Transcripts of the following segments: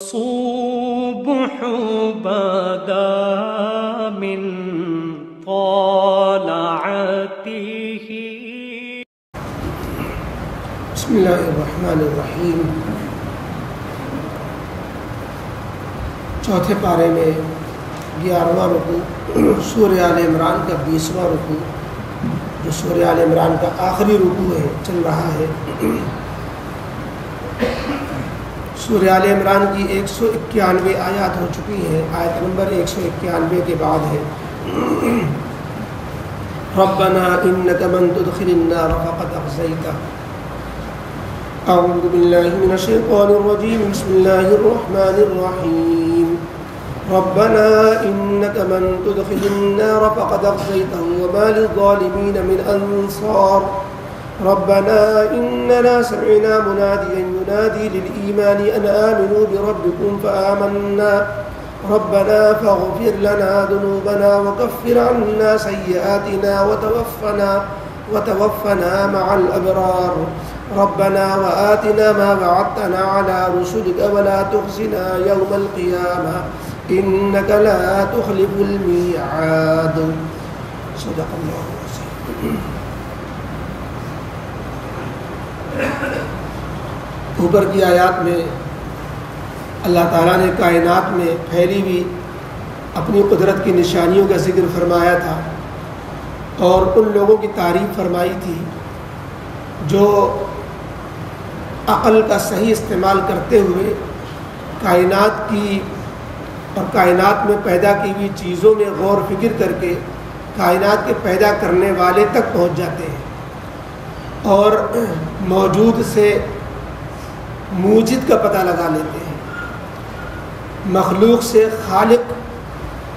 الصبح بدا من طلعته. بسم اللہ الرحمن الرحیم. چوتھے پارے میں 11واں رکوع سورہ آل عمران کا 20واں رکوع، جو سورہ آل عمران کا آخری رکوع ہے، چل رہا ہے. سورہ آل عمران کی 191 آیات ہو چکی ہیں. آیت نمبر 191 کے بعد ہے ربنا انک من تدخل النار فقد اخزیتہ. اعوذ باللہ من الشیطان الرجیم. بسم اللہ الرحمن الرحیم. ربنا انک من تدخل النار فقد اخزیتہ وما للظالمین من انصار. ربنا إننا سمعنا مناديا ينادي للإيمان أن آمنوا بربكم فآمنا ربنا فاغفر لنا ذنوبنا وكفر عنا سيئاتنا وتوفنا مع الأبرار. ربنا وآتنا ما وعدتنا على رسلك ولا تخزنا يوم القيامة إنك لا تخلف الميعاد. صدق الله العظيم. اوپر کی آیات میں اللہ تعالیٰ نے کائنات میں پھیلی ہوئی اپنی قدرت کی نشانیوں کا ذکر فرمایا تھا اور ان لوگوں کی تعریف فرمائی تھی جو عقل کا صحیح استعمال کرتے ہوئے کائنات کی اور کائنات میں پیدا کی ہوئی چیزوں میں غور فکر کر کے کائنات کے پیدا کرنے والے تک پہنچ جاتے ہیں اور موجود سے موجد کا پتہ لگا لیتے ہیں، مخلوق سے خالق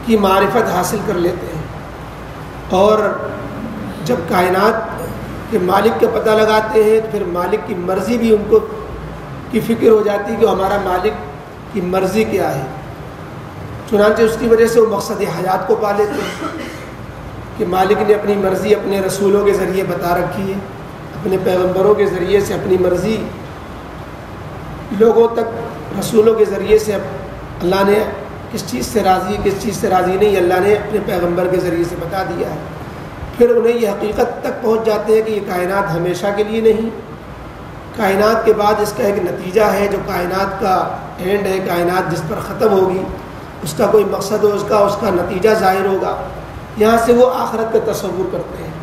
کی معرفت حاصل کر لیتے ہیں. اور جب کائنات کے مالک کا پتہ لگاتے ہیں تو پھر مالک کی مرضی بھی ان کو کی فکر ہو جاتی ہے کہ ہمارا مالک کی مرضی کیا ہے. چنانچہ اس کی وجہ سے وہ مقصد حیات کو پا لیتے ہیں کہ مالک نے اپنی مرضی اپنے رسولوں کے ذریعے بتا رکھی ہے، اپنے پیغمبروں کے ذریعے سے اپنی مرضی لوگوں تک رسولوں کے ذریعے سے اللہ نے کس چیز سے راضی کس چیز سے راضی نہیں اللہ نے اپنے پیغمبر کے ذریعے سے بتا دیا ہے. پھر انہیں یہ حقیقت تک پہنچ جاتے ہیں کہ یہ کائنات ہمیشہ کے لیے نہیں، کائنات کے بعد اس کا ایک نتیجہ ہے جو کائنات کا اینڈ ہے، کائنات جس پر ختم ہوگی اس کا کوئی مقصد ہو، اس کا نتیجہ ظاہر ہوگا. یہاں سے وہ آخرت کا تصور کرتے ہیں.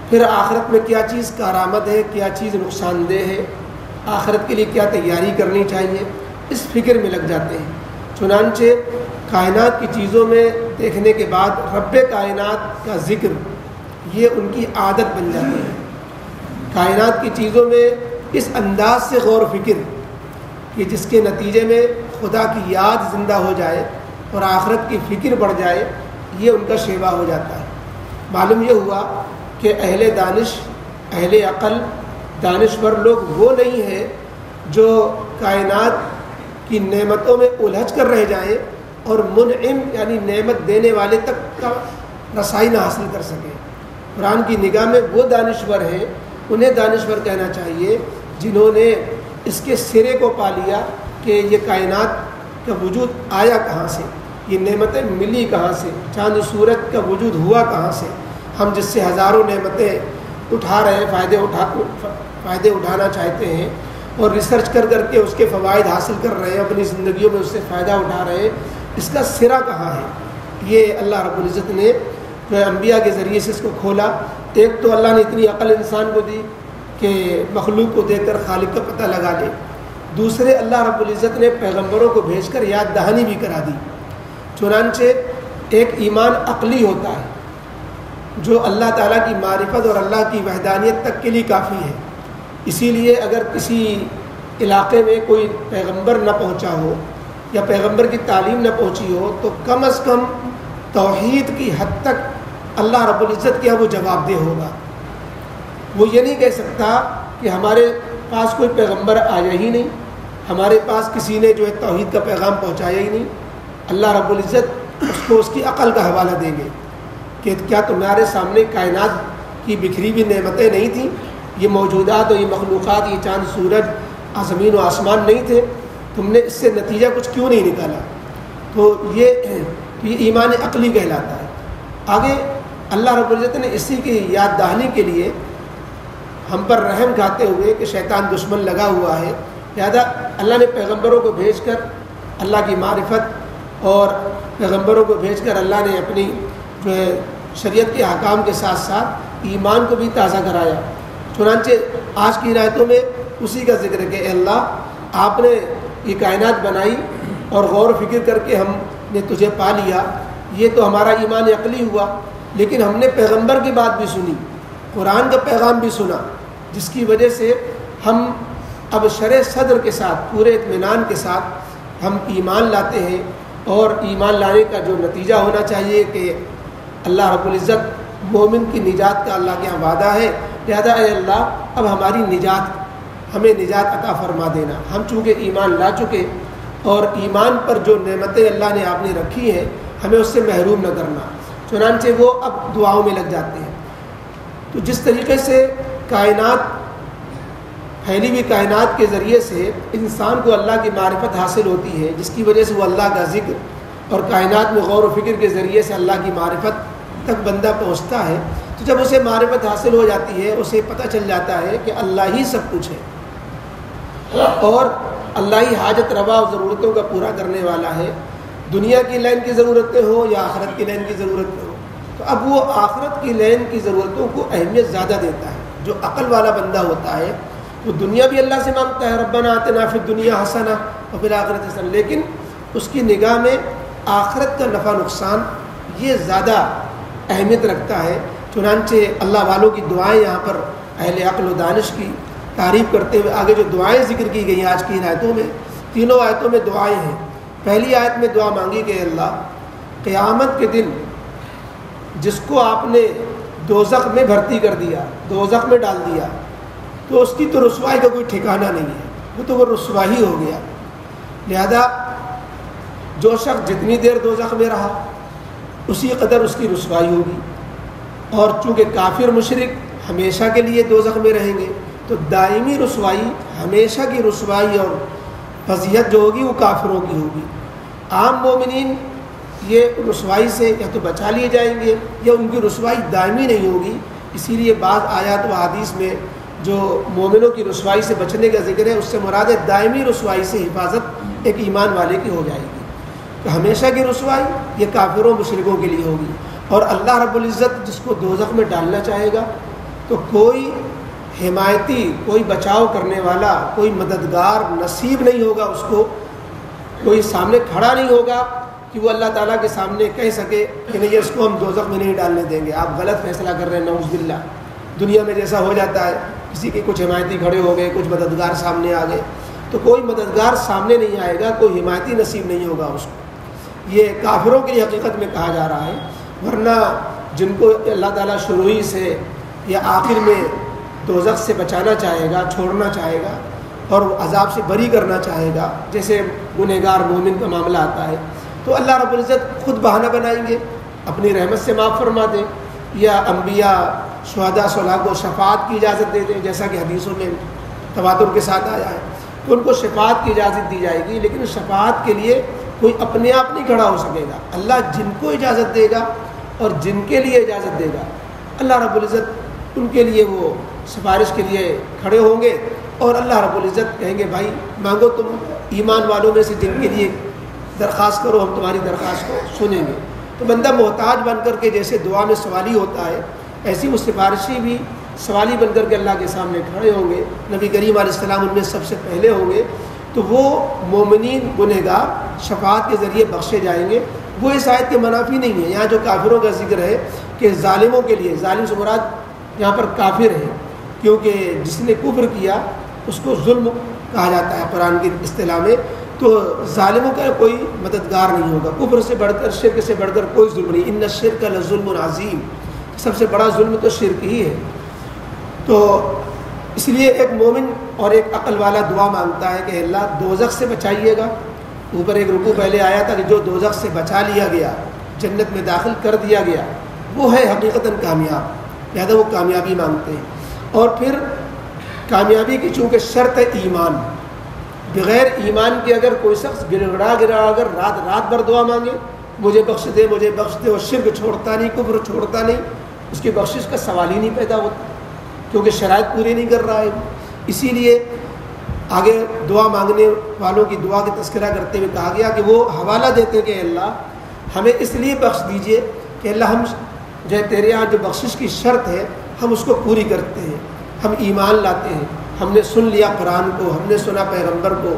پھر آخرت میں کیا چیز کارآمد ہے، کیا چیز نقصان دہ ہے، آخرت کے لیے کیا تیاری کرنی چاہیے، اس فکر میں لگ جاتے ہیں. چنانچہ کائنات کی چیزوں میں دیکھنے کے بعد رب کائنات کا ذکر یہ ان کی عادت بن جاتی ہے. کائنات کی چیزوں میں اس انداز سے غور و فکر کہ جس کے نتیجے میں خدا کی یاد زندہ ہو جائے اور آخرت کی فکر بڑھ جائے، یہ ان کا شیوا ہو جاتا ہے. معلوم یہ ہوا کہ اہل دانش، اہل عقل، دانشور لوگ وہ نہیں ہیں جو کائنات کی نعمتوں میں الجھ کر رہ جائیں اور منعم یعنی نعمت دینے والے تک کا رسائی نہ حاصل کر سکیں. قرآن کی نگاہ میں وہ دانشور ہیں، انہیں دانشور کہنا چاہیے جنہوں نے اس کے سرے کو پا لیا کہ یہ کائنات کا وجود آیا کہاں سے، یہ نعمتیں ملی کہاں سے، چاند سورج کا وجود ہوا کہاں سے. ہم جس سے ہزاروں نعمتیں اٹھا رہے ہیں، فائدے اٹھانا چاہتے ہیں اور ریسرچ کر کے اس کے فوائد حاصل کر رہے ہیں، اپنی زندگیوں میں اس سے فائدہ اٹھا رہے ہیں، اس کا سرا کہاں ہے؟ یہ اللہ رب العزت نے انبیاء کے ذریعے سے اس کو کھولا. ایک تو اللہ نے اتنی عقل انسان کو دی کہ مخلوق کو دیکھ کر خالق کا پتہ لگا لے. دوسرے اللہ رب العزت نے پیغمبروں کو بھیج کر یاد دہانی بھی کرا دی. چنانچہ ایک ایمان عقلی ہوتا ہے جو اللہ تعالیٰ کی معرفت اور اللہ کی وحدانیت تک کے لیے کافی ہے. اسی لیے اگر کسی علاقے میں کوئی پیغمبر نہ پہنچا ہو یا پیغمبر کی تعلیم نہ پہنچی ہو تو کم از کم توحید کی حد تک اللہ رب العزت کیا وہ جواب دہ ہوگا. وہ یہ نہیں کہہ سکتا کہ ہمارے پاس کوئی پیغمبر آیا ہی نہیں، ہمارے پاس کسی نے جو ہے توحید کا پیغام پہنچایا ہی نہیں. اللہ رب العزت اس کو اس کی عقل کا حوالہ دیں گے کہ کیا تمہارے سامنے کائنات کی بکھری ہوئی نعمتیں نہیں تھیں، یہ موجودات اور یہ مخلوقات، یہ چاند سورج، زمین و آسمان نہیں تھے، تم نے اس سے نتیجہ کچھ کیوں نہیں نکالا؟ تو یہ ایمان عقلی کہلاتا ہے۔ آگے اللہ رب العزت نے اسی کی یاد دہانی کے لیے ہم پر رحم کھاتے ہوئے کہ شیطان دشمن لگا ہوا ہے، لہذا اللہ نے پیغمبروں کو بھیج کر اللہ کی معرفت اور پیغمبروں کو بھیج کر اللہ نے اپنی جو ہے شریعت کے احکام کے ساتھ ساتھ ایمان کو بھی تازہ کرایا۔ چنانچہ آج کی آیتوں میں اسی کا ذکر ہے کہ اے اللہ آپ نے یہ کائنات بنائی اور غور و فکر کر کے ہم نے تجھے پا لیا، یہ تو ہمارا ایمان عقلی ہوا، لیکن ہم نے پیغمبر کی بات بھی سنی، قرآن کا پیغام بھی سنا، جس کی وجہ سے ہم اب شرح صدر کے ساتھ پورے اطمینان کے ساتھ ہم ایمان لاتے ہیں، اور ایمان لانے کا جو نتیجہ ہونا چاہیے کہ اللہ رب العزت مومن کی نجات کا اللہ کے یہاں وعدہ ہے، لہذا اے اللہ اب ہماری نجات، ہمیں نجات عطا فرما دینا۔ ہم چونکہ ایمان لا چکے اور ایمان پر جو نعمتیں اللہ نے آپ نے رکھی ہیں ہمیں اس سے محروم نہ کرنا، چنانچہ وہ اب دعاؤں میں لگ جاتے ہیں۔ تو جس طریقے سے کائنات، پھیلی ہوئی کائنات کے ذریعے سے انسان کو اللہ کی معرفت حاصل ہوتی ہے، جس کی وجہ سے وہ اللہ کا ذکر اور کائنات میں غور و فکر کے ذریعے سے اللہ کی معرفت تک بندہ پہنچتا ہے، تو جب اسے معرفت حاصل ہو جاتی ہے اسے پتہ چل جاتا ہے کہ اللہ ہی سب کچھ ہے اور اللہ ہی حاجت روا اور ضرورتوں کا پورا کرنے والا ہے، دنیا کی لین کی ضرورتیں ہو یا آخرت کی لین کی ضرورتیں ہو۔ تو اب وہ آخرت کی لین کی ضرورتوں کو اہمیت زیادہ دیتا ہے۔ جو عقل والا بندہ ہوتا ہے وہ دنیا بھی اللہ سے مانگتا ہے، ربنا آتنا فی الدنیا حسنہ وفی الآخرۃ حسنہ، لیکن اس کی نگاہ میں آخرت کا نفع نقصان یہ زیادہ اہمیت رکھتا ہے۔ چنانچہ اللہ والوں کی دعائیں یہاں پر اہل عقل و دانش کی تعریف کرتے ہوئے آگے جو دعائیں ذکر کی گئی ہیں آج کی ان آیتوں میں، تینوں آیتوں میں دعائیں ہیں۔ پہلی آیت میں دعا مانگی کہ اللہ قیامت کے دن جس کو آپ نے دوزخ میں بھرتی کر دیا، دوزخ میں ڈال دیا، تو اس کی تو رسوائی کا کوئی ٹھکانہ نہیں ہے، وہ تو وہ رسوائی ہو گیا۔ لہذا جو شخص جتنی دیر دوزخ میں رہا اسی قدر اس کی رسوائی ہوگی، اور چونکہ کافر مشرک ہمیشہ کے لیے دوزخ میں رہیں گے تو دائمی رسوائی، ہمیشہ کی رسوائی اور فضیحت جو ہوگی وہ کافروں کی ہوگی۔ عام مومنین یہ رسوائی سے یا تو بچا لیے جائیں گے یا ان کی رسوائی دائمی نہیں ہوگی۔ اسی لیے بعض آیات و حدیث میں جو مومنوں کی رسوائی سے بچنے کا ذکر ہے اس سے مراد ہے دائمی رسوائی سے حفاظت ایک ایمان والے کی ہو جائے گی۔ تو ہمیشہ کی رسوائی یہ کافروں مشرکوں کے لیے ہوگی، اور اللہ رب العزت جس کو دوزخ میں ڈالنا چاہے گا تو کوئی حمایتی، کوئی بچاؤ کرنے والا، کوئی مددگار نصیب نہیں ہوگا، اس کو کوئی سامنے کھڑا نہیں ہوگا کہ وہ اللہ تعالیٰ کے سامنے کہہ سکے کہ نہیں اس کو ہم دوزخ میں نہیں ڈالنے دیں گے، آپ غلط فیصلہ کر رہے ہیں، نعوذ باللہ۔ دنیا میں جیسا ہو جاتا ہے، کسی کے کچھ حمایتی کھڑے ہو گئے، کچھ مددگار سامنے آ گئے، تو کوئی مددگار سامنے نہیں آئے گا، کوئی حمایتی نصیب نہیں ہوگا اس کو۔ یہ کافروں کی حقیقت میں کہا جا رہا ہے، ورنہ جن کو اللہ تعالیٰ شروعی سے یا آخر میں دوزخ سے بچانا چاہے گا، چھوڑنا چاہے گا اور عذاب سے بری کرنا چاہے گا، جیسے گنہگار مومن کا معاملہ آتا ہے، تو اللہ رب العزت خود بہانہ بنائیں گے، اپنی رحمت سے معاف فرما دیں، یا انبیاء، شہداء، صالحین کو شفاعت کی اجازت دے دیں، جیسا کہ حدیثوں میں تواتر کے ساتھ آیا ہے، تو ان کو شفاعت کی اجازت دی جائے گی، لیکن شفاعت کے لیے کوئی اپنے آپ نہیں کھڑا ہو سکے گا۔ اللہ جن کو اجازت دے گا اور جن کے لیے اجازت دے گا اللہ رب العزت ان کے لیے وہ سفارش کے لیے کھڑے ہوں گے، اور اللہ رب العزت کہیں گے بھائی مانگو، تم ایمان والوں میں سے جن کے لیے درخواست کرو، ہم تمہاری درخواست کو سنیں گے۔ تو بندہ محتاج بن کر کے جیسے دعا میں سوالی ہوتا ہے، ایسی وہ سفارشی بھی سوالی بن کر کے اللہ کے سامنے کھڑے ہوں گے، نبی کریم علیہ السلام ان میں سب سے پہلے ہوں گے، تو وہ مومنین گنہگار شفاعت کے ذریعے بخشے جائیں گے۔ وہ اس آیت کے منافی نہیں ہے، یہاں جو کافروں کا ذکر ہے کہ ظالموں کے لیے، ظالم سے مراد یہاں پر کافر ہے، کیونکہ جس نے کفر کیا اس کو ظلم کہا جاتا ہے قرآن کی اصطلاح میں، تو ظالموں کا کوئی مددگار نہیں ہوگا، کفر سے بڑھ کر، شرک سے بڑھ کر کوئی ظلم نہیں، ان الشرک لظلم عظیم، سب سے بڑا ظلم تو شرک ہی ہے۔ تو اس لیے ایک مومن اور ایک عقل والا دعا مانگتا ہے کہ اللہ دوزخ سے بچائیے گا۔ اوپر ایک رکوع پہلے آیا تھا کہ جو دوزخ سے بچا لیا گیا، جنت میں داخل کر دیا گیا، وہ ہے حقیقتاً کامیاب، لہذا وہ کامیابی مانگتے ہیں۔ اور پھر کامیابی کی چونکہ شرط ہے ایمان، بغیر ایمان کے اگر کوئی شخص گڑگڑا اگر رات بھر دعا مانگے مجھے بخش دے اور شرک چھوڑتا نہیں، کفر چھوڑتا نہیں، اس کی بخشش کا سوال ہی نہیں پیدا ہوتا، کیونکہ شرائط پوری نہیں کر رہا ہے۔ اسی لیے آگے دعا مانگنے والوں کی دعا کا تذکرہ کرتے ہوئے کہا گیا کہ وہ حوالہ دیتے ہیں کہ اللہ ہمیں اس لیے بخش دیجئے کہ اللہ ہم جو ہے تیرے یہاں جو بخشش کی شرط ہے ہم اس کو پوری کرتے ہیں، ہم ایمان لاتے ہیں، ہم نے سن لیا قرآن کو، ہم نے سنا پیغمبر کو،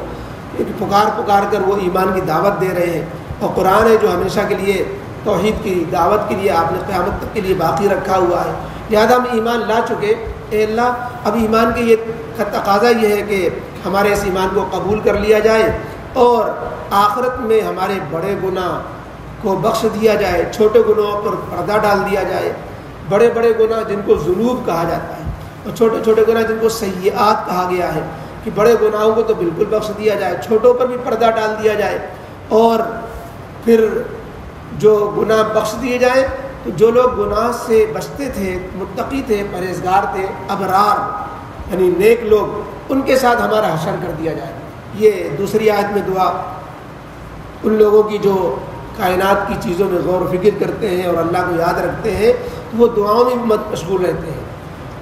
پکار کر وہ ایمان کی دعوت دے رہے ہیں، اور قرآن ہے جو ہمیشہ کے لیے توحید کی دعوت کے لیے آپ نے قیامت تک کے لیے باقی رکھا ہوا ہے، لہذا ہم ایمان لا چکے، اے اللہ اب ایمان کے یہ تقاضا یہ ہے کہ ہمارے اس ایمان کو قبول کر لیا جائے اور آخرت میں ہمارے بڑے گناہ کو بخش دیا جائے، چھوٹے گناہوں پر پردہ ڈال دیا جائے، بڑے بڑے گناہ جن کو ذنوب کہا جاتا ہے اور چھوٹے چھوٹے گناہ جن کو سیئات کہا گیا ہے کہ بڑے گناہوں کو تو بالکل بخش دیا جائے، چھوٹوں پر بھی پردہ ڈال دیا جائے، اور پھر جو گناہ بخش دیے جائیں تو جو لوگ گناہ سے بچتے تھے، متقی تھے، پرہیزگار تھے، ابرار یعنی نیک لوگ، ان کے ساتھ ہمارا حشر کر دیا جائے۔ یہ دوسری آیت میں دعا ان لوگوں کی جو کائنات کی چیزوں میں غور و فکر کرتے ہیں اور اللہ کو یاد رکھتے ہیں تو وہ دعاؤں میں مشغول رہتے ہیں۔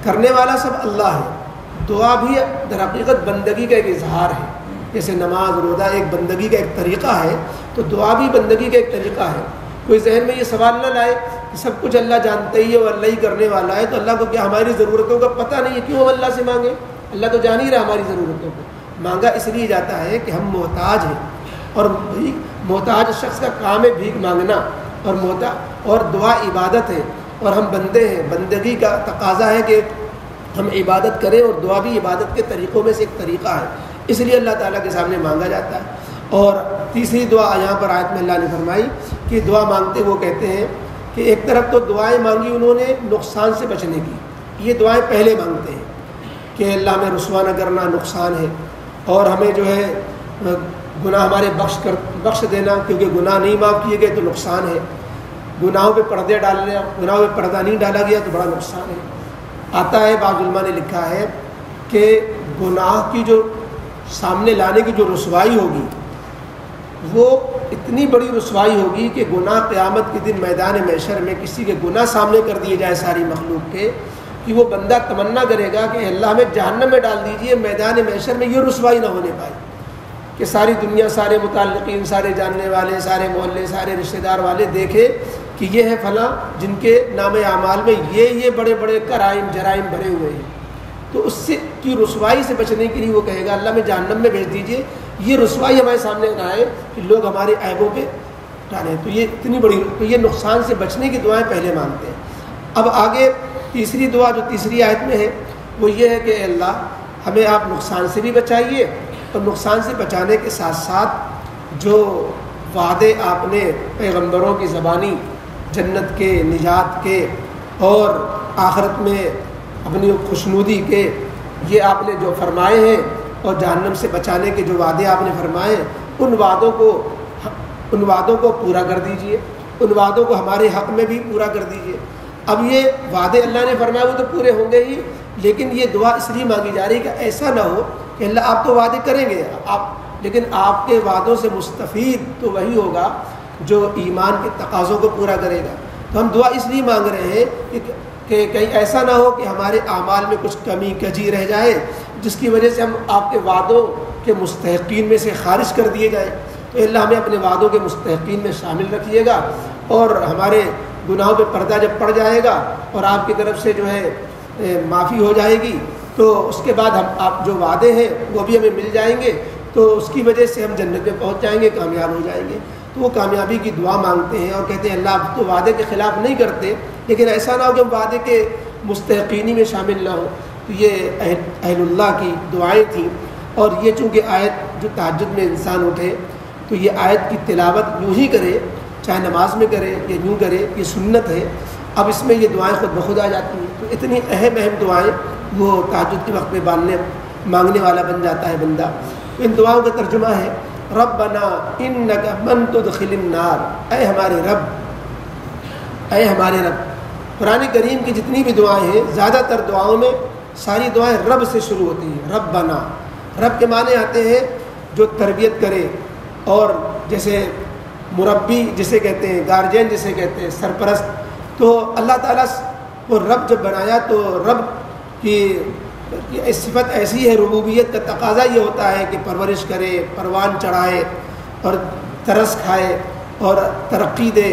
کرنے والا سب اللہ ہے، دعا بھی در حقیقت بندگی کا ایک اظہار ہے، جیسے نماز روزہ ایک بندگی کا ایک طریقہ ہے تو دعا بھی بندگی کا ایک طریقہ ہے۔ کوئی ذہن میں یہ سوال نہ لائے کہ سب کچھ اللہ جانتا ہی ہے اور اللہ ہی کرنے والا ہے تو اللہ کو کیا ہماری ضرورتوں کا پتہ نہیں ہے، کیوں ہم اللہ سے مانگیں؟ اللہ تو جان ہی رہا ہماری ضرورتوں کو۔ مانگا اس لیے جاتا ہے کہ ہم محتاج ہیں، اور محتاج شخص کا کام ہے بھیک مانگنا، اور دعا عبادت ہے، اور ہم بندے ہیں، بندگی کا تقاضا ہے کہ ہم عبادت کریں، اور دعا بھی عبادت کے طریقوں میں سے ایک طریقہ ہے، اس لیے اللہ تعالیٰ کے سامنے مانگا جاتا ہے۔ اور تیسری دعا یہاں پر آیت میں اللہ نے فرمائی کہ دعا مانگتے وہ کہتے ہیں کہ ایک طرف تو دعائیں مانگی انہوں نے نقصان سے بچنے کی، یہ دعائیں پہلے مانگتے ہیں کہ اللہ ہمیں رسوا نہ کرنا نقصان ہے، اور ہمیں جو ہے گناہ ہمارے بخش دینا، کیونکہ گناہ نہیں معاف کیے گئے تو نقصان ہے، گناہوں پہ پردے ڈالنے، گناہوں پہ پردہ نہیں ڈالا گیا تو بڑا نقصان ہے۔ آتا ہے بعض علماء نے لکھا ہے کہ گناہ کی جو سامنے لانے کی جو رسوائی ہوگی وہ اتنی بڑی رسوائی ہوگی کہ گناہ قیامت کے دن میدان محشر میں کسی کے گناہ سامنے کر دیے جائے ساری مخلوق کے، کہ وہ بندہ تمنا کرے گا کہ اللہ ہمیں جہنم میں ڈال دیجئے، میدان محشر میں یہ رسوائی نہ ہونے پائے کہ ساری دنیا، سارے متعلقین، سارے جاننے والے، سارے محلے، سارے رشتہ دار والے دیکھے کہ یہ ہے فلاں جن کے نام اعمال میں یہ بڑے بڑے جرائم بھرے ہوئے ہیں، تو اس سے کی رسوائی سے بچنے کے لیے وہ کہے گا اللہ میں جہنم میں بھیج دیجئے، یہ رسوائی ہمارے سامنے نہ آئے کہ لوگ ہمارے عیبوں پہ ڈالیں، تو یہ اتنی بڑی، تو یہ نقصان سے بچنے کی دعائیں پہلے مانگتے ہیں۔ اب آگے تیسری دعا جو تیسری آیت میں ہے وہ یہ ہے کہ اے اللہ ہمیں آپ نقصان سے بھی بچائیے، اور نقصان سے بچانے کے ساتھ ساتھ جو وعدے آپ نے پیغمبروں کی زبانی جنت کے، نجات کے اور آخرت میں اپنی خوشنودی کے، یہ آپ نے جو فرمائے ہیں، اور جہنم سے بچانے کے جو وعدے آپ نے فرمائے ان وعدوں کو پورا کر دیجئے، ان وعدوں کو ہمارے حق میں بھی پورا کر دیجئے۔ اب یہ وعدے اللہ نے فرمائے وہ تو پورے ہوں گے ہی، لیکن یہ دعا اس لیے مانگی جا رہی ہے کہ ایسا نہ ہو کہ اللہ آپ تو وعدے کریں گے لیکن آپ کے وعدوں سے مستفید تو وہی ہوگا جو ایمان کے تقاضوں کو پورا کرے گا۔ تو ہم دعا اس لیے مانگ رہے ہیں کہ کہیں ایسا نہ ہو کہ ہمارے اعمال میں کچھ کمی کجی رہ جائے جس کی وجہ سے ہم آپ کے وعدوں کے مستحقین میں سے خارج کر دیے جائیں۔ تو اللہ ہمیں اپنے وعدوں کے مستحقین میں شامل رکھیے گا، اور ہمارے گناہوں پہ پردہ جب پڑ جائے گا اور آپ کی طرف سے جو ہے معافی ہو جائے گی تو اس کے بعد ہم آپ جو وعدے ہیں وہ بھی ہمیں مل جائیں گے، تو اس کی وجہ سے ہم جنت میں پہنچ جائیں گے، کامیاب ہو جائیں گے۔ تو وہ کامیابی کی دعا مانگتے ہیں اور کہتے ہیں اللہ آپ تو وعدے کے خلاف نہیں کرتے، لیکن ایسا نہ ہو کہ ہم وعدے کے مستحقینی میں شامل نہ ہوں۔ تو یہ اہل اللہ کی دعائیں تھیں، اور یہ چونکہ آیت جو تہجد میں انسان اٹھے تو یہ آیت کی تلاوت یوں ہی کرے، چاہے نماز میں کرے یا یوں کرے، یہ سنت ہے۔ اب اس میں یہ دعائیں خود بخود آ جاتی ہیں، تو اتنی اہم دعائیں وہ تہجد کے وقت میں مانگنے والا بن جاتا ہے بندہ۔ تو ان دعاؤں کا ترجمہ ہے ربنا انک من تدخل النار، اے ہمارے رب۔ قرآن کریم کی جتنی بھی دعائیں ہیں زیادہ تر دعاؤں میں ساری دعائیں رب سے شروع ہوتی ہیں۔ ربنا، رب کے معنی آتے ہیں جو تربیت کرے، اور جیسے مربی جسے کہتے ہیں، گارجین جسے کہتے ہیں، سرپرست، تو اللہ تعالیٰ کو رب جب بنایا تو رب کی صفت ایسی ہے، ربوبیت کا تقاضا یہ ہوتا ہے کہ پرورش کرے، پروان چڑھائے اور ترس کھائے اور ترقی دے.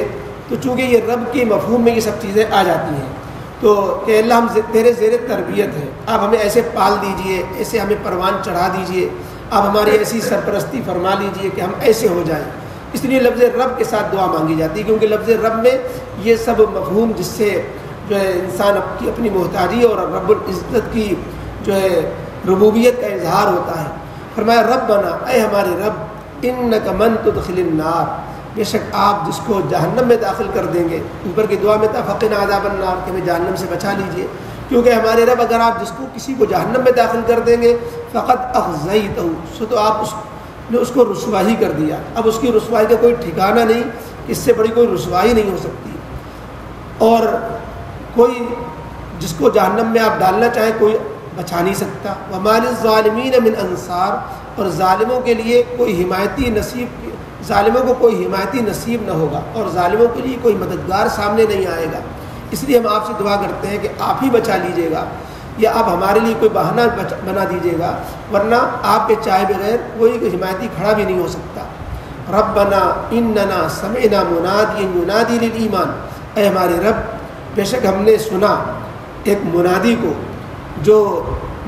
تو چونکہ یہ رب کے مفہوم میں یہ سب چیزیں آ جاتی ہیں، تو کہ اللہ ہم تیرے زیر تربیت ہے، آپ ہمیں ایسے پال دیجئے، ایسے ہمیں پروان چڑھا دیجئے، آپ ہماری ایسی سرپرستی فرما لیجئے کہ ہم ایسے ہو جائیں. اس لیے لفظ رب کے ساتھ دعا مانگی جاتی ہے، کیونکہ لفظ رب میں یہ سب مفہوم جس سے جو ہے انسان کی اپنی محتاجی اور رب العزت کی جو ہے ربوبیت کا اظہار ہوتا ہے. فرمایا ربنا، اے ہمارے رب، انک من تدخل النار، بے شک آپ جس کو جہنم میں داخل کر دیں گے. اوپر کی دعا میں تھا فقنا عذاب النار، کہ ہمیں جہنم سے بچا لیجئے، کیونکہ ہمارے رب اگر آپ جس کو کسی کو جہنم میں داخل کر دیں گے فقط اخزیتہ، سو تو آپ اس کو رسوائی کر دیا. اب اس کی رسوائی کا کوئی ٹھکانہ نہیں، اس سے بڑی کوئی رسوائی نہیں ہو سکتی. اور کوئی جس کو جہنم میں آپ ڈالنا چاہیں کوئی بچا نہیں سکتا. وما للظالمین من انصار، اور ظالموں کے لیے کوئی حمایتی نصیب، ظالموں کو کوئی حمایتی نصیب نہ ہوگا، اور ظالموں کے لیے کوئی مددگار سامنے نہیں آئے گا. اس لیے ہم آپ سے دعا کرتے ہیں کہ آپ ہی بچا لیجیے گا، یا آپ ہمارے لیے کوئی بہانہ بنا دیجیے گا، ورنہ آپ کے چاہے بغیر کوئی حمایتی کھڑا بھی نہیں ہو سکتا. ربنا اننا سمعنا منادیا ینادی للایمان، اے ہمارے رب، بے شک ہم نے سنا ایک منادی کو جو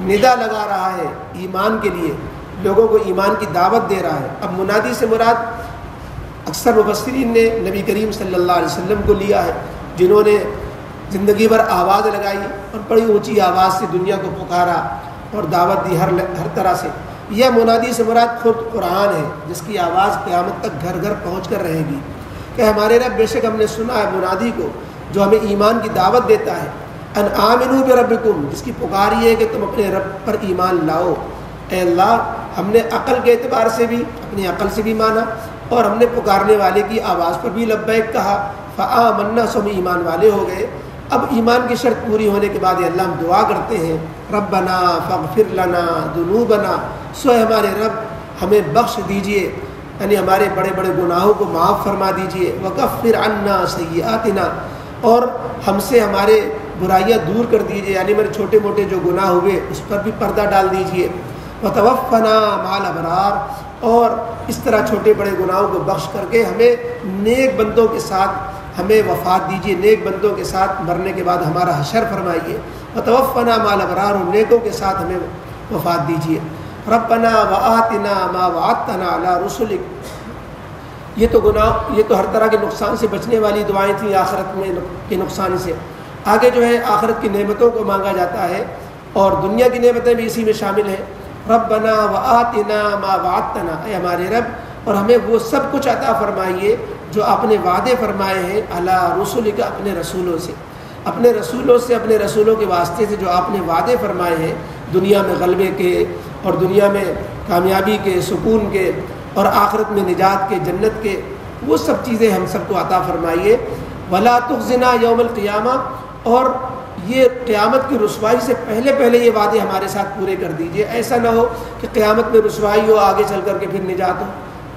ندا لگا رہا ہے ایمان کے لیے، لوگوں کو ایمان کی دعوت دے رہا ہے. اب منادی سے مراد اکثر مفسرین نے نبی کریم صلی اللہ علیہ وسلم کو لیا ہے، جنہوں نے زندگی بھر آواز لگائی اور بڑی اونچی آواز سے دنیا کو پکارا اور دعوت دی ہر طرح سے. یہ منادی سے مراد خود قرآن ہے، جس کی آواز قیامت تک گھر گھر پہنچ کر رہے گی کہ ہمارے رب، بے شک ہم نے سنا ہے منادی کو جو ہمیں ایمان کی دعوت دیتا ہے. ان آمنوا بربکم، جس کی پکار یہ ہے کہ تم اپنے رب پر ایمان لاؤ. اے اللہ، ہم نے عقل کے اعتبار سے بھی اپنی عقل سے بھی مانا، اور ہم نے پکارنے والے کی آواز پر بھی لبیک کہا. فآمنا، سو ہم ایمان والے ہو گئے. اب ایمان کی شرط پوری ہونے کے بعد اللہ ہم دعا کرتے ہیں ربنا فاغفر لنا ذنوبنا، سو ہمارے رب ہمیں بخش دیجئے، یعنی ہمارے بڑے بڑے گناہوں کو معاف فرما دیجئے. وکفر عنا سیئاتنا، اور ہم سے ہمارے برائیاں دور کر دیجئے، یعنی میرے چھوٹے موٹے جو گناہ ہوئے اس پر بھی پردہ ڈال دیجئے. وتوفنا مع الابرار، اور اس طرح چھوٹے بڑے گناہوں کو بخش کر کے ہمیں نیک بندوں کے ساتھ ہمیں وفات دیجیے، نیک بندوں کے ساتھ مرنے کے بعد ہمارا حشر فرمائیے. وتوفنا مع الابرار، اور نیکوں کے ساتھ ہمیں وفات دیجیے. ربنا وآتنا ما وعدتنا علی رسلک، یہ تو گناہ، یہ تو ہر طرح کے نقصان سے بچنے والی دعائیں تھیں آخرت میں کے نقصان سے. آگے جو ہے آخرت کی نعمتوں کو مانگا جاتا ہے، اور دنیا کی نعمتیں بھی اسی میں شامل ہیں. ربنا وآتنا ما وعدتنا، اے ہمارے رب، اور ہمیں وہ سب کچھ عطا فرمائیے جو آپ نے وعدے فرمائے ہیں علی رسولک، اپنے رسولوں سے، اپنے رسولوں سے، اپنے رسولوں کے واسطے سے جو آپ نے وعدے فرمائے ہیں دنیا میں غلبے کے، اور دنیا میں کامیابی کے، سکون کے، اور آخرت میں نجات کے، جنت کے، وہ سب چیزیں ہم سب کو عطا فرمائیے. ولا تخزنا یوم القیامہ، اور یہ قیامت کی رسوائی سے پہلے پہلے یہ وعدے ہمارے ساتھ پورے کر دیجئے. ایسا نہ ہو کہ قیامت میں رسوائی ہو، آگے چل کر کے پھر نجات ہو.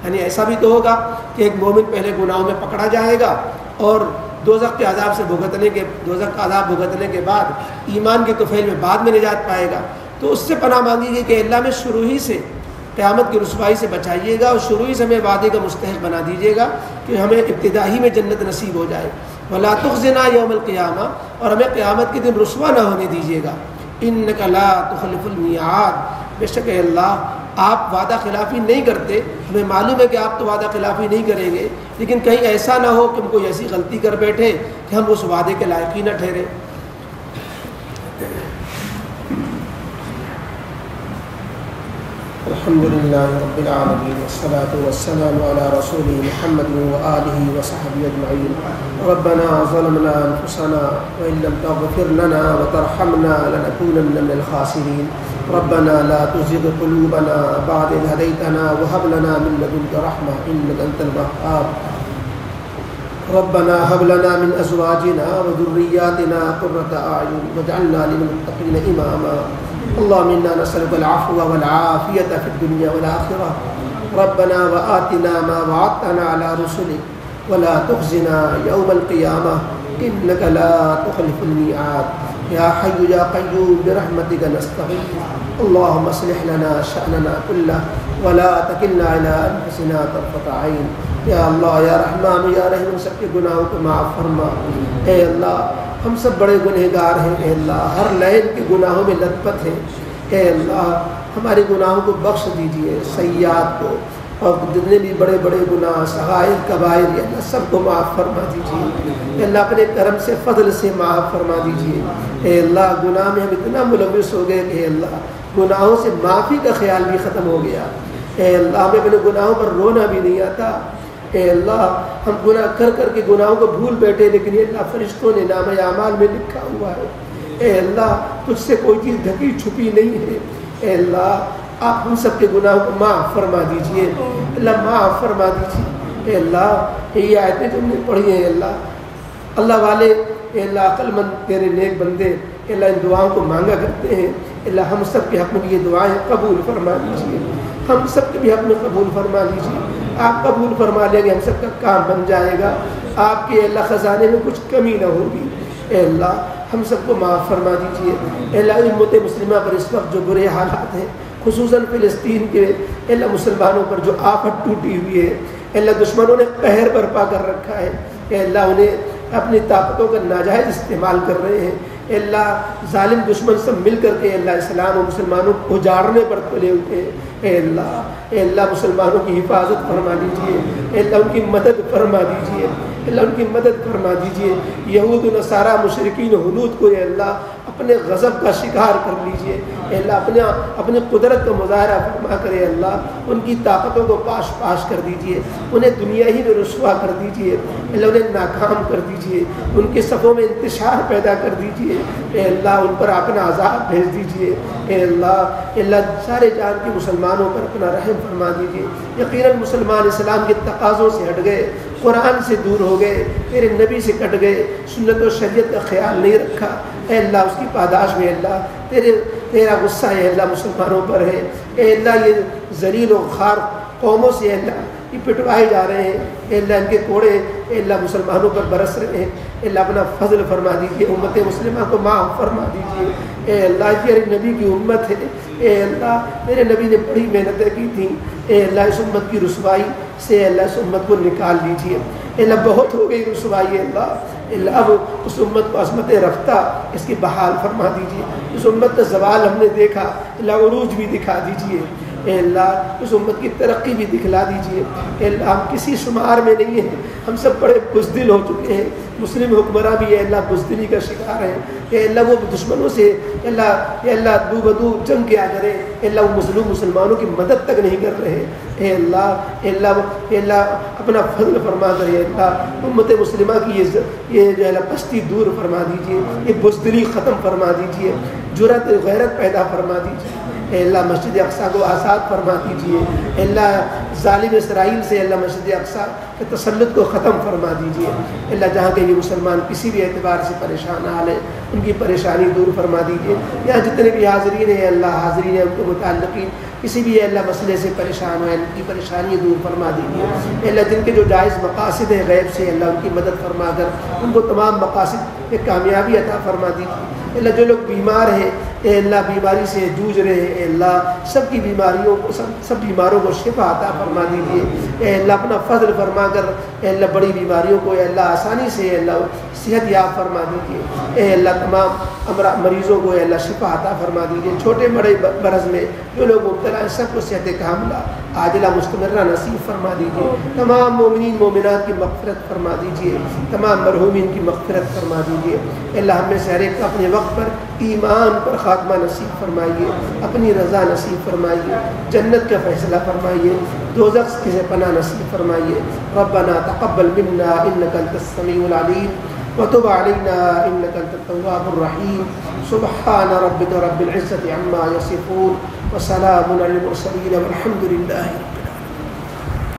یعنی ایسا بھی تو ہوگا کہ ایک مومن پہلے گناہوں میں پکڑا جائے گا، اور دوزخ کے عذاب سے دوزخ کا عذاب بھگتنے کے بعد ایمان کی طفیل میں بعد میں نجات پائے گا. تو اس سے پناہ مانگی گئی کہ اللہ میں شروع ہی سے قیامت کی رسوائی سے بچائیے گا، اور شروع ہی سے ہمیں وعدے کا مستحق بنا دیجیے گا کہ ہمیں ابتدا ہی میں جنت نصیب ہو جائے. ولا تخزنا یوم القیامہ، اور ہمیں قیامت کے دن رسوا نہ ہونے دیجیے گا. انک لا تخلف المیعاد، بے شک اللہ آپ وعدہ خلافی نہیں کرتے. ہمیں معلوم ہے کہ آپ تو وعدہ خلافی نہیں کریں گے، لیکن کہیں ایسا نہ ہو کہ ہم کوئی ایسی غلطی کر بیٹھے کہ ہم اس وعدے کے لائق ہی نہ ٹھہرے. الحمد للہ رب العالمین، والصلاة والسلام علی رسول محمد وآلہ وصحبہ اجمعین. ربنا ظلمنا انفسنا وإن لم تغفر لنا وترحمنا لنكونن من الخاسرین. ربنا لا تزغ قلوبنا بعد إذ هديتنا وهب لنا من لدنك رحمة إنك أنت الوهاب. ربنا هب لنا من ازواجنا وذرياتنا قرة اعين واجعلنا للمتقين اماما اللهم انا نسألك العفو والعافية في الدنيا والآخرة ربنا وآتنا ما وعدتنا على رسلك ولا تخزنا يوم القيامة إنك لا تخلف الميعاد يا حي يا قيوم برحمتك نستغيث اللهم اصلح لنا شأننا كله ولا تكلنا إلى أنفسنا طرفة عين یا اللہ یا رحمان یا رحیم سب کے گناہوں کو معاف فرما اے اللہ ہم سب بڑے گنہگار ہیں اے اللہ ہر لین کے گناہوں میں لت پت ہیں اے اللہ ہمارے گناہوں کو بخش دیجیے سیئات کو اور جتنے بھی بڑے بڑے گناہ صغائر کبائر یا اللہ سب کو معاف فرما دیجیے اے اللہ اپنے کرم سے فضل سے معاف فرما دیجیے اے اللہ گناہ میں ہم اتنا ملوث ہو گئے کہ اے اللہ گناہوں سے معافی کا خیال بھی ختم ہو گیا اے اللہ ہمیں اپنے گناہوں پر رونا بھی نہیں آتا اے اللہ ہم گناہ کر کر کے گناہوں کو بھول بیٹھے لیکن اے اللہ فرشتوں نے نامہ اعمال میں لکھا ہوا ہے اے اللہ تجھ سے کوئی چیز ڈھکی چھپی نہیں ہے اے اللہ آپ ہم سب کے گناہوں کو معاف فرما دیجئے اللہ معاف فرما دیجئے اے اللہ یہ آیتیں جو ہم نے پڑھی ہیں اللہ والے اے اللہ عقل مند تیرے نیک بندے اے اللہ ان دعاؤں کو مانگا کرتے ہیں اے اللہ ہم سب کے حق میں یہ دعائیں قبول فرما لیجئے ہم سب کے بھی حق میں قبول فرما لیجئے آپ قبول فرما لیں گے ہم سب کا کام بن جائے گا آپ کے اللہ خزانے میں کچھ کمی نہ ہوگی اے اللہ ہم سب کو معاف فرما دیجئے اے اللہ امت مسلمہ پر اس وقت جو برے حالات ہیں خصوصاً فلسطین کے اے اللہ مسلمانوں پر جو آفت ٹوٹی ہوئی ہے اے اللہ دشمنوں نے قہر برپا کر رکھا ہے اے اللہ انہیں اپنی طاقتوں کا ناجائز استعمال کر رہے ہیں اے اللہ ظالم دشمن سب مل کر کے اللہ اسلام و مسلمانوں کو اجاڑنے پر تلے ہوئے ہیں اے اللہ مسلمانوں کی حفاظت فرما دیجیے اے اللہ ان کی مدد فرما دیجیے اللہ ان کی مدد فرما دیجیے یہود و نصارہ مشرکین و حنود کو اے اللہ اپنے غضب کا شکار کر لیجیے اے اللہ اپنے قدرت کا مظاہرہ فرما کرے اللہ ان کی طاقتوں کو پاش پاش کر دیجیے انہیں دنیا ہی میں رسوا کر دیجیے اللہ انہیں ناکام کر دیجیے ان کے صفوں میں انتشار پیدا کر دیجیے اے اللہ ان پر اپنا عذاب بھیج دیجیے اے اللہ سارے جان کے مسلمانوں پر اپنا رحم فرما دیجیے یقیناً مسلمان اسلام کے تقاضوں سے ہٹ گئے قرآن سے دور ہو گئے تیرے نبی سے کٹ گئے سنت و شریعت کا خیال نہیں رکھا اے اللہ اس کی پاداش میں اللہ تیرا غصہ ہے اللہ مسلمانوں پر ہے اے اللہ یہ ذلیل و خوار قوموں سے اے اللہ یہ پٹوائے جا رہے ہیں اے اللہ ان کے کوڑے اے اللہ مسلمانوں پر برس رہے ہیں اے اللہ اپنا فضل فرما دیجیے امت مسلمہ کو معاف فرما دیجیے اے اللہ تیرے نبی کی امت ہے اے اللہ میرے نبی نے بڑی محنتیں کی تھیں اے اللہ اس امت کی رسوائی سے اللہ اس امت کو نکال دیجیے اے اللہ بہت ہو گئی رسوائی اللہ اب اس امت کو عظمت رفتہ اس کی بحال فرما دیجیے اس امت کا زوال ہم نے دیکھا اللہ عروج بھی دکھا دیجیے اے اللہ اس امت کی ترقی بھی دکھلا دیجیے اے اللہ ہم کسی شمار میں نہیں ہیں ہم سب بڑے بزدل ہو چکے ہیں مسلم حکمراں بھی اے اللہ بزدلی کا شکار ہیں اے اللہ وہ دشمنوں سے اے اللہ دو بدو جنگ کیا کرے اے اللہ وہ مظلوم مسلمانوں کی مدد تک نہیں کر رہے اے اللہ اپنا فضل فرما کرے اے اللہ امت مسلمہ کی یہ جو ہے پستی دور فرما دیجیے یہ بزدلی ختم فرما دیجیے جرأت غیرت پیدا فرما دیجیے اے اللہ مسجد اقصیٰ کو آزاد فرما دیجیے اے اللہ ظالم اسرائیل سے اللہ مسجد اقصیٰ کے تسلط کو ختم فرما دیجیے اے اللہ جہاں کے یہ مسلمان کسی بھی اعتبار سے پریشان حال ہیں ان کی پریشانی دور فرما دیجیے یہاں جتنے بھی حاضرین ہیں اللہ حاضرین ہیں ان کے متعلقین کسی بھی اللہ مسئلے سے پریشان ہو ان کی پریشانی دور فرما دیجیے اے اللہ جن کے جو جائز مقاصد ہیں غیب سے اللہ ان کی مدد فرما کر ان کو تمام مقاصد میں کامیابی عطا فرما دیجیے اے اللہ جو لوگ بیمار ہیں اے اللہ بیماری سے جوجھ رہے ہیں اے اللہ سب کی بیماریوں کو سب بیماروں کو شفا عطا فرما دیجیے اے اللہ اپنا فضل فرما کر اے اللہ بڑی بیماریوں کو اے اللہ آسانی سے اے اللہ صحت یاب فرما دیجیے اے اللہ تمام مریضوں کو اے اللہ شفا عطا فرما دیجیے چھوٹے بڑے برز میں جو لوگ مبتلا ہیں سب کو صحت کاملہ عاجلہ مستمرہ نصیب فرما دیجیے تمام مومنین مومنات کی مغفرت فرما دیجیے تمام مرحومین کی مغفرت فرما دیجیے اے اللہ ہمیں سے ہر ایک اپنے وقت پر ایمان پر خاتمہ نصیب فرمائیے اپنی رضا نصیب فرمائیے جنت کا فیصلہ فرمائیے دوزخ سے پناہ نصیب فرمائیے ربنا تقبل منا انك انت السميع العليم وتب علينا انك انت التواب الرحيم سبحان ربك رب العزة عما يصفون وسلام على المرسلين والحمد لله